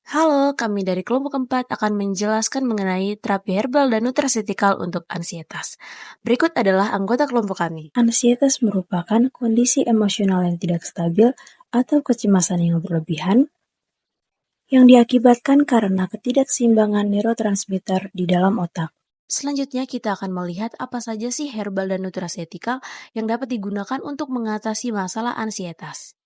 Halo, kami dari kelompok 4 akan menjelaskan mengenai terapi herbal dan nutraceutical untuk ansietas. Berikut adalah anggota kelompok kami. Ansietas merupakan kondisi emosional yang tidak stabil atau kecemasan yang berlebihan yang diakibatkan karena ketidakseimbangan neurotransmitter di dalam otak. Selanjutnya kita akan melihat apa saja sih herbal dan nutraceutical yang dapat digunakan untuk mengatasi masalah ansietas.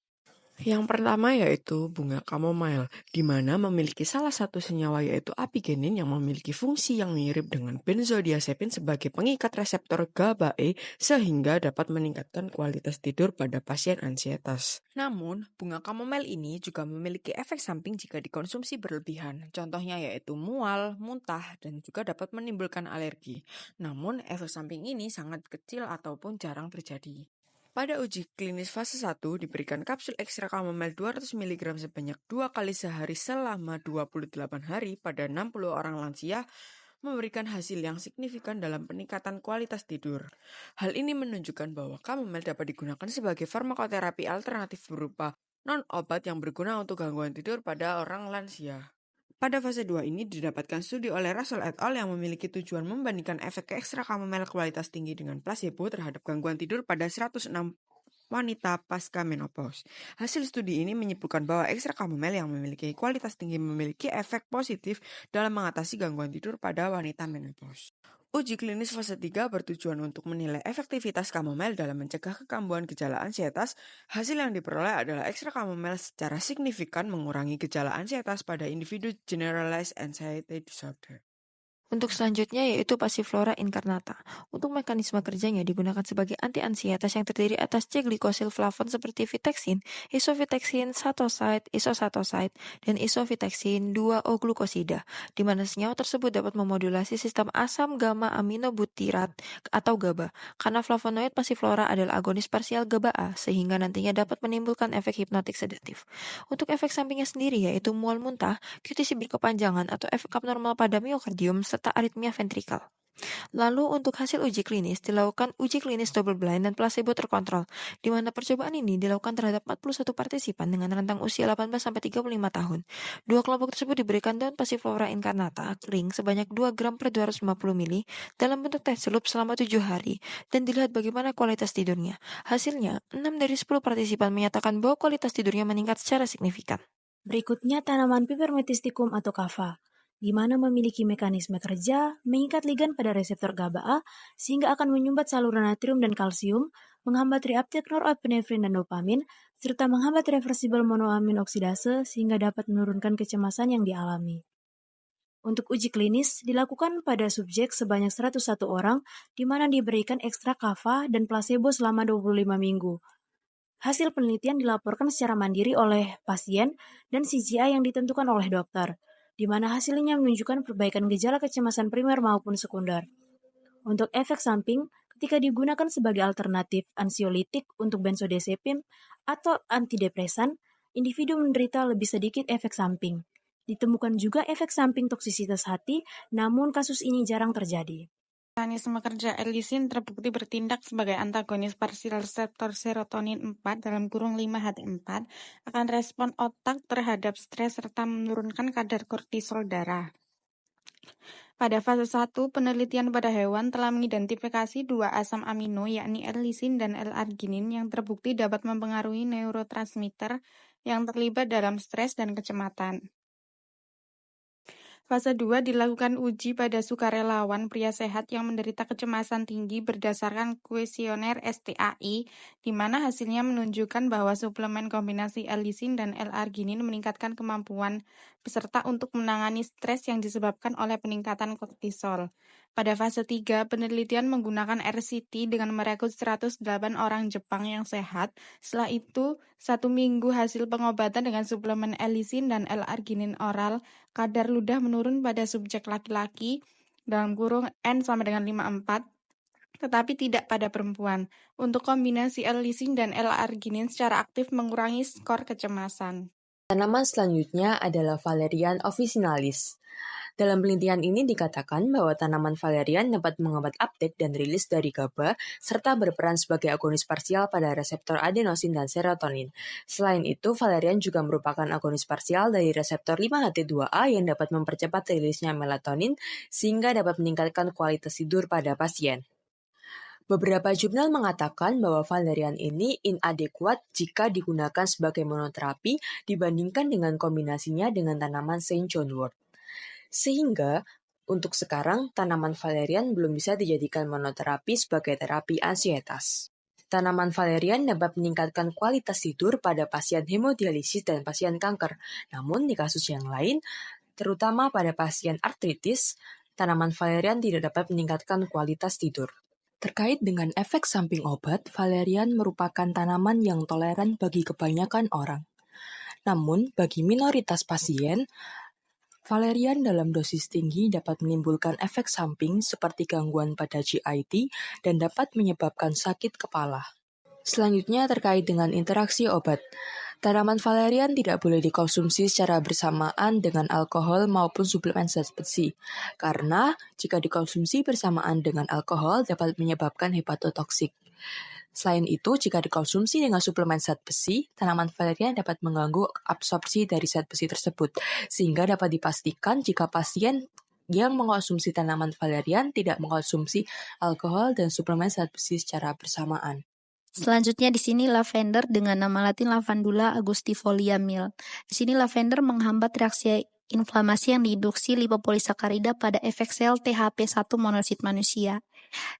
Yang pertama yaitu bunga chamomile, di mana memiliki salah satu senyawa yaitu apigenin yang memiliki fungsi yang mirip dengan benzodiazepin sebagai pengikat reseptor GABA-E sehingga dapat meningkatkan kualitas tidur pada pasien ansietas. Namun, bunga chamomile ini juga memiliki efek samping jika dikonsumsi berlebihan. Contohnya yaitu mual, muntah, dan juga dapat menimbulkan alergi. Namun, efek samping ini sangat kecil ataupun jarang terjadi. Pada uji klinis fase 1 diberikan kapsul ekstra chamomile 200 mg sebanyak 2 kali sehari selama 28 hari pada 60 orang lansia, memberikan hasil yang signifikan dalam peningkatan kualitas tidur. Hal ini menunjukkan bahwa chamomile dapat digunakan sebagai farmakoterapi alternatif berupa non-obat yang berguna untuk gangguan tidur pada orang lansia. Pada fase 2 ini didapatkan studi oleh Russell et al. Yang memiliki tujuan membandingkan efek ekstra chamomile kualitas tinggi dengan placebo terhadap gangguan tidur pada 106 wanita pasca menopause. Hasil studi ini menyebutkan bahwa ekstra chamomile yang memiliki kualitas tinggi memiliki efek positif dalam mengatasi gangguan tidur pada wanita menopause. Uji klinis fase 3 bertujuan untuk menilai efektivitas chamomile dalam mencegah kekambuhan gejala ansietas. Hasil yang diperoleh adalah ekstra chamomile secara signifikan mengurangi gejala ansietas pada individu generalized anxiety disorder. Untuk selanjutnya yaitu Passiflora incarnata. Untuk mekanisme kerjanya digunakan sebagai anti-ansietas yang terdiri atas C-glycosylflavon seperti vitexin, isovitexin, satoside, isosatoside, dan isovitexin 2-O-glukosida, di mana senyawa tersebut dapat memodulasi sistem asam gamma aminobutirat atau GABA, karena flavonoid Passiflora adalah agonis parsial GABA-A, sehingga nantinya dapat menimbulkan efek hipnotik sedatif. Untuk efek sampingnya sendiri yaitu mual muntah, QTc berkepanjangan atau efek abnormal pada miokardium, serta aritmia ventrikal. Lalu untuk hasil uji klinis, dilakukan uji klinis double blind dan placebo terkontrol, di mana percobaan ini dilakukan terhadap 41 partisipan dengan rentang usia 18-35 tahun. Dua kelompok tersebut diberikan daun Passiflora incarnata kering sebanyak 2 gram per 250 ml dalam bentuk teh celup selama 7 hari, dan dilihat bagaimana kualitas tidurnya. Hasilnya, 6 dari 10 partisipan menyatakan bahwa kualitas tidurnya meningkat secara signifikan. Berikutnya tanaman Pipermethysticum atau kava, di mana memiliki mekanisme kerja mengikat ligan pada reseptor GABA-A sehingga akan menyumbat saluran natrium dan kalsium, menghambat reuptake norepinefrin dan dopamin, serta menghambat reversibel monoamin oksidase sehingga dapat menurunkan kecemasan yang dialami. Untuk uji klinis dilakukan pada subjek sebanyak 101 orang, di mana diberikan ekstra kava dan placebo selama 25 minggu. Hasil penelitian dilaporkan secara mandiri oleh pasien dan CGI yang ditentukan oleh dokter, di mana hasilnya menunjukkan perbaikan gejala kecemasan primer maupun sekunder. Untuk efek samping, ketika digunakan sebagai alternatif ansiolitik untuk benzodiazepin atau antidepresan, individu menderita lebih sedikit efek samping. Ditemukan juga efek samping toksisitas hati, namun kasus ini jarang terjadi. Mekanisme kerja L-lisin terbukti bertindak sebagai antagonis parsial reseptor serotonin 4 (5-HT4) akan respon otak terhadap stres serta menurunkan kadar kortisol darah. Pada fase 1, penelitian pada hewan telah mengidentifikasi 2 asam amino yakni L-lisin dan L-arginin yang terbukti dapat mempengaruhi neurotransmitter yang terlibat dalam stres dan kecemasan. Fase 2 dilakukan uji pada sukarelawan pria sehat yang menderita kecemasan tinggi berdasarkan kuesioner STAI, di mana hasilnya menunjukkan bahwa suplemen kombinasi L-lisin dan L-arginin meningkatkan kemampuan peserta untuk menangani stres yang disebabkan oleh peningkatan kortisol. Pada fase 3, penelitian menggunakan RCT dengan merekrut 108 orang Jepang yang sehat. Setelah itu, 1 minggu hasil pengobatan dengan suplemen L-lisin dan L-arginin oral, kadar ludah menurun pada subjek laki-laki (N sama dengan 54), tetapi tidak pada perempuan. Untuk kombinasi L-lisin dan L-arginin secara aktif mengurangi skor kecemasan. Tanaman selanjutnya adalah Valerian officinalis. Dalam penelitian ini dikatakan bahwa tanaman valerian dapat menghambat uptake dan rilis dari GABA serta berperan sebagai agonis parsial pada reseptor adenosin dan serotonin. Selain itu, valerian juga merupakan agonis parsial dari reseptor 5-HT2A yang dapat mempercepat rilisnya melatonin sehingga dapat meningkatkan kualitas tidur pada pasien. Beberapa jurnal mengatakan bahwa valerian ini inadequate jika digunakan sebagai monoterapi dibandingkan dengan kombinasinya dengan tanaman St. John wort. Sehingga, untuk sekarang, tanaman valerian belum bisa dijadikan monoterapi sebagai terapi ansietas. Tanaman valerian dapat meningkatkan kualitas tidur pada pasien hemodialisis dan pasien kanker. Namun, di kasus yang lain, terutama pada pasien artritis, tanaman valerian tidak dapat meningkatkan kualitas tidur. Terkait dengan efek samping obat, valerian merupakan tanaman yang toleran bagi kebanyakan orang. Namun, bagi minoritas pasien, valerian dalam dosis tinggi dapat menimbulkan efek samping seperti gangguan pada GIT dan dapat menyebabkan sakit kepala. Selanjutnya terkait dengan interaksi obat. Tanaman valerian tidak boleh dikonsumsi secara bersamaan dengan alkohol maupun suplemen zat besi, karena jika dikonsumsi bersamaan dengan alkohol dapat menyebabkan hepatotoksik. Selain itu, jika dikonsumsi dengan suplemen zat besi, tanaman valerian dapat mengganggu absorpsi dari zat besi tersebut, sehingga dapat dipastikan jika pasien yang mengkonsumsi tanaman valerian tidak mengkonsumsi alkohol dan suplemen zat besi secara bersamaan. Selanjutnya di sini lavender dengan nama latin Lavandula augustifolia Mill. Di sini lavender menghambat reaksi inflamasi yang diinduksi lipopolisakarida pada efek sel THP1 monosit manusia.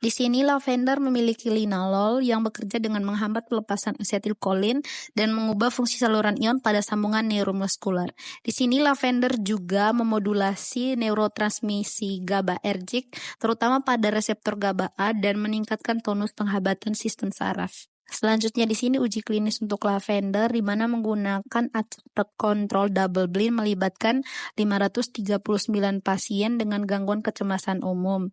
Di sini lavender memiliki linalol yang bekerja dengan menghambat pelepasan asetilkolin dan mengubah fungsi saluran ion pada sambungan neuromuskular. Di sini lavender juga memodulasi neurotransmisi GABAergic terutama pada reseptor GABA-A dan meningkatkan tonus penghambatan sistem saraf. Selanjutnya di sini uji klinis untuk lavender di mana menggunakan acak kontrol double blind melibatkan 539 pasien dengan gangguan kecemasan umum.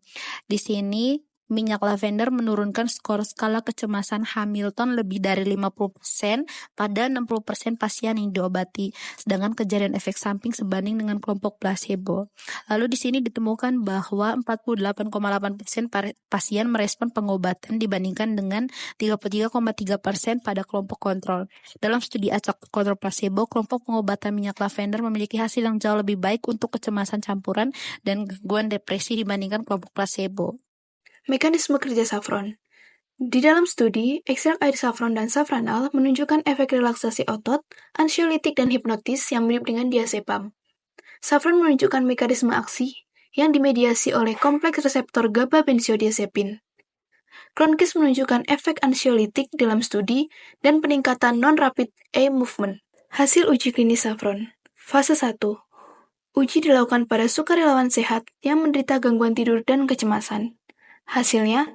Di sini minyak lavender menurunkan skor skala kecemasan Hamilton lebih dari 50% pada 60% pasien yang diobati, sedangkan kejadian efek samping sebanding dengan kelompok placebo. Lalu di sini ditemukan bahwa 48,8% pasien merespon pengobatan dibandingkan dengan 33,3% pada kelompok kontrol. Dalam studi acak kontrol placebo, kelompok pengobatan minyak lavender memiliki hasil yang jauh lebih baik untuk kecemasan campuran dan gangguan depresi dibandingkan kelompok placebo. Mekanisme kerja safron. Di dalam studi, ekstrak air safron dan safranal menunjukkan efek relaksasi otot, ansiolitik dan hipnotis yang mirip dengan diazepam. Safron menunjukkan mekanisme aksi yang dimediasi oleh kompleks reseptor GABA benzodiazepin. Cronquist menunjukkan efek ansiolitik dalam studi dan peningkatan non-rapid eye movement. Hasil uji klinis safron. Fase 1. Uji dilakukan pada sukarelawan sehat yang menderita gangguan tidur dan kecemasan. Hasilnya,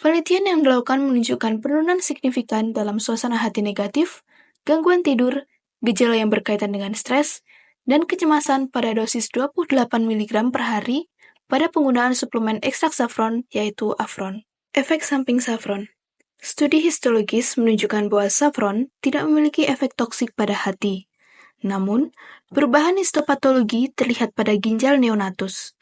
penelitian yang dilakukan menunjukkan penurunan signifikan dalam suasana hati negatif, gangguan tidur, gejala yang berkaitan dengan stres, dan kecemasan pada dosis 28 mg per hari pada penggunaan suplemen ekstrak safron yaitu afron. Efek samping safron. Studi histologis menunjukkan bahwa safron tidak memiliki efek toksik pada hati. Namun, perubahan histopatologi terlihat pada ginjal neonatus.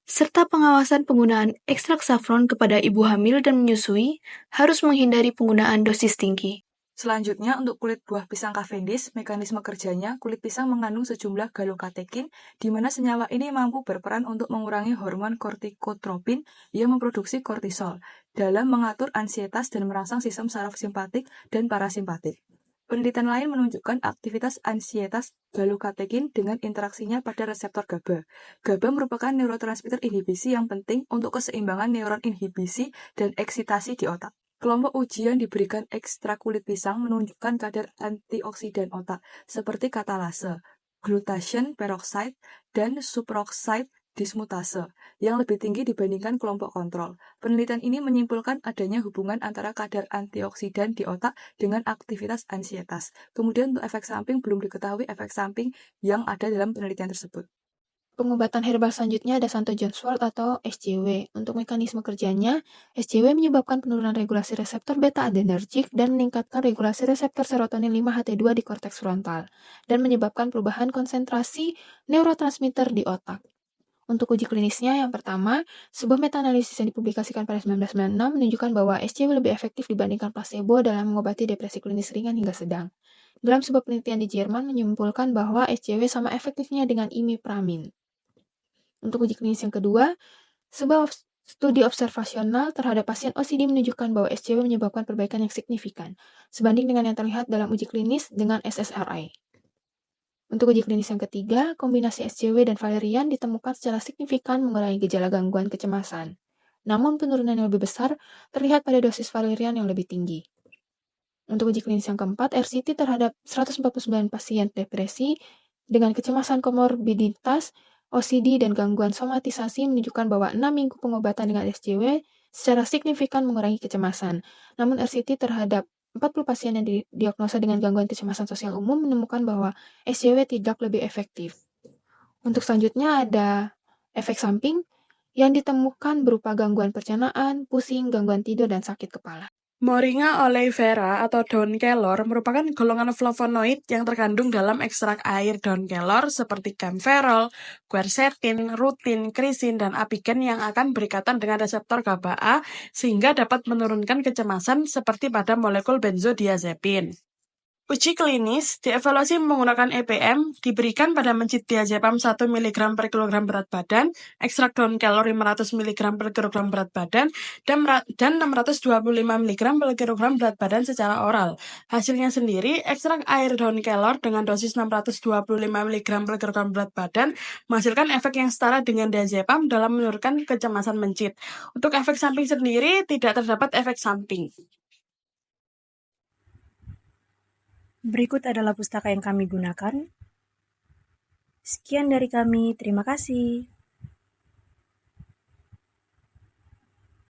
Serta pengawasan penggunaan ekstrak safron kepada ibu hamil dan menyusui harus menghindari penggunaan dosis tinggi. Selanjutnya, untuk kulit buah pisang Cavendish, mekanisme kerjanya, kulit pisang mengandung sejumlah galokatekin, di mana senyawa ini mampu berperan untuk mengurangi hormon kortikotropin yang memproduksi kortisol, dalam mengatur ansietas dan merangsang sistem saraf simpatik dan parasimpatik. Penelitian lain menunjukkan aktivitas ansietas galokatekin dengan interaksinya pada reseptor GABA. GABA merupakan neurotransmitter inhibisi yang penting untuk keseimbangan neuron inhibisi dan eksitasi di otak. Kelompok uji yang diberikan ekstrak kulit pisang menunjukkan kadar antioksidan otak, seperti katalase, glutathione peroxide, dan superoxide dismutase, yang lebih tinggi dibandingkan kelompok kontrol. Penelitian ini menyimpulkan adanya hubungan antara kadar antioksidan di otak dengan aktivitas ansietas. Kemudian untuk efek samping, belum diketahui efek samping yang ada dalam penelitian tersebut. Pengobatan herbal selanjutnya ada Santo John's wort atau SJW. Untuk mekanisme kerjanya, SJW menyebabkan penurunan regulasi reseptor beta-adrenergic dan meningkatkan regulasi reseptor serotonin 5-HT2 di korteks frontal, dan menyebabkan perubahan konsentrasi neurotransmitter di otak. Untuk uji klinisnya, yang pertama, sebuah meta-analisis yang dipublikasikan pada 1996 menunjukkan bahwa SCW lebih efektif dibandingkan placebo dalam mengobati depresi klinis ringan hingga sedang. Dalam sebuah penelitian di Jerman menyimpulkan bahwa SCW sama efektifnya dengan imipramine. Untuk uji klinis yang kedua, sebuah studi observasional terhadap pasien OCD menunjukkan bahwa SCW menyebabkan perbaikan yang signifikan, sebanding dengan yang terlihat dalam uji klinis dengan SSRI. Untuk uji klinis yang ketiga, kombinasi SCW dan valerian ditemukan secara signifikan mengurangi gejala gangguan kecemasan. Namun penurunan yang lebih besar terlihat pada dosis valerian yang lebih tinggi. Untuk uji klinis yang keempat, RCT terhadap 149 pasien depresi dengan kecemasan komorbiditas, OCD, dan gangguan somatisasi menunjukkan bahwa 6 minggu pengobatan dengan SCW secara signifikan mengurangi kecemasan. Namun RCT terhadap 40 pasien yang didiagnosa dengan gangguan kecemasan sosial umum menemukan bahwa SCW tidak lebih efektif. Untuk selanjutnya ada efek samping yang ditemukan berupa gangguan pencernaan, pusing, gangguan tidur, dan sakit kepala. Moringa oleifera atau daun kelor merupakan golongan flavonoid yang terkandung dalam ekstrak air daun kelor seperti camphorol, quercetin, rutin, krisin, dan apigen yang akan berikatan dengan reseptor GABA-A sehingga dapat menurunkan kecemasan seperti pada molekul benzodiazepin. Uji klinis dievaluasi menggunakan EPM diberikan pada mencit diazepam 1 mg per kilogram berat badan, ekstrak daun kelor 500 mg per kilogram berat badan, dan 625 mg per kilogram berat badan secara oral. Hasilnya sendiri, ekstrak air daun kelor dengan dosis 625 mg per kilogram berat badan menghasilkan efek yang setara dengan diazepam dalam menurunkan kecemasan mencit. Untuk efek samping sendiri, tidak terdapat efek samping. Berikut adalah pustaka yang kami gunakan. Sekian dari kami, terima kasih.